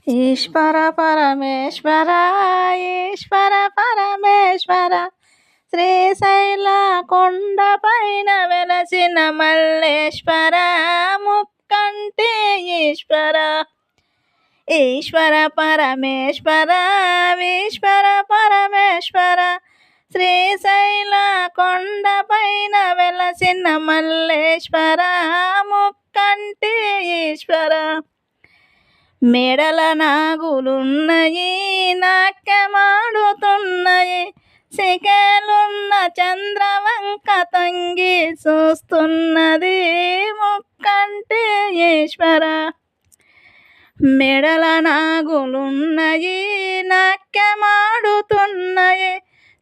ఈశ్వర పరమేశ్వర ఈశ్వర పరమేశ్వర శ్రీశైల కొండపైన వెలసిన మల్లేశ్వర ముక్కంటి ఈశ్వర ఈశ్వర పరమేశ్వర ఈశ్వర పరమేశ్వర శ్రీశైల కొండపైన వెలసిన మల్లేశ్వర ముక్కంటి ఈశ్వర మెడల నాగులున్నాయి నాట్యమాడుతున్నాయి శిఖలున్న చంద్రవంక తంగి చూస్తున్నది ముక్కంటి ఈశ్వర మెడల నాగులున్నాయి నాట్యమాడుతున్నాయి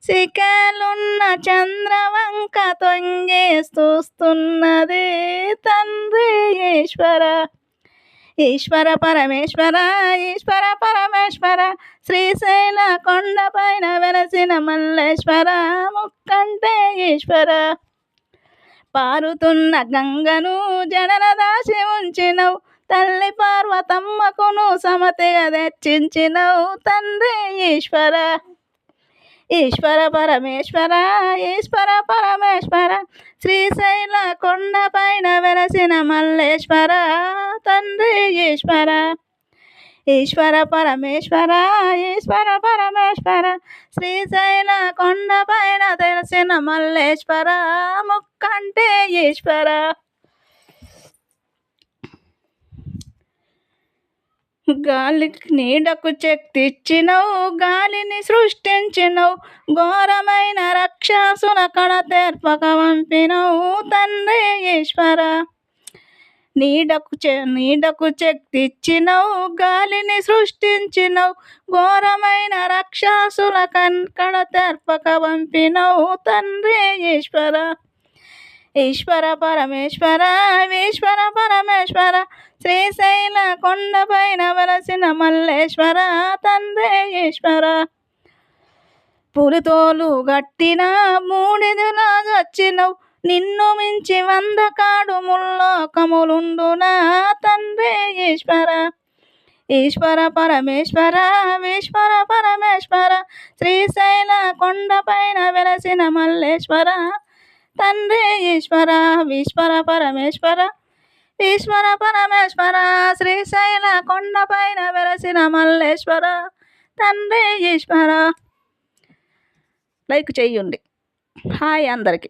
శిఖలున్న చంద్రవంక తొంగి చూస్తున్నది తండ్రి ఈశ్వర ఈశ్వర పరమేశ్వర ఈశ్వర పరమేశ్వర శ్రీశైల కొండపైన వెలసిన మల్లేశ్వర ముక్కంటి ఈశ్వర పారుతున్న గంగను జడన దాచి ఉంచినవు తల్లి పార్వతమ్మకును సమతిగా తెచ్చించినవు తండ్రి ఈశ్వర ఈశ్వర పరమేశ్వర ఈశ్వర పరమేశ్వర శ్రీశైల కొండపైన వెలసిన మల్లేశ్వర తండ్రి ఈశ్వర ఈశ్వర పరమేశ్వర ఈశ్వర పరమేశ్వర శ్రీశైల కొండపైన వెలసిన మల్లేశ్వర ముక్కంటి ఈశ్వర గాలికి నీడకు శక్తిచ్చినవు గాలిని సృష్టించినవు ఘోరమైన రాక్షసుల కడ తెర్పక పంపినవు తండ్రి ఈశ్వర నీడకు శక్తిచ్చినవు గాలిని సృష్టించినవు ఘోరమైన రాక్షసుల కడ తెర్పక పంపినవు తండ్రి ఈశ్వర ఈశ్వర పరమేశ్వర ఈశ్వర పరమేశ్వర శ్రీశైల కొండపైన వెలసిన మల్లేశ్వర తండ్రి ఈశ్వర పులితోలు గట్టిన మూడిదిలా వచ్చినవు నిన్ను మించి 100 కాడు ముల్లోకములుండునా తండ్రి ఈశ్వర ఈశ్వర పరమేశ్వర ఈశ్వర పరమేశ్వర శ్రీశైల కొండపైన వెలసిన మల్లేశ్వర తండ్రి ఈశ్వర ఈశ్వర పరమేశ్వర ఈశ్వర పరమేశ్వర శ్రీశైల కొండపైన వెలసిన మల్లేశ్వర తండ్రి ఈశ్వర. లైక్ చెయ్యండి. హాయ్ అందరికీ.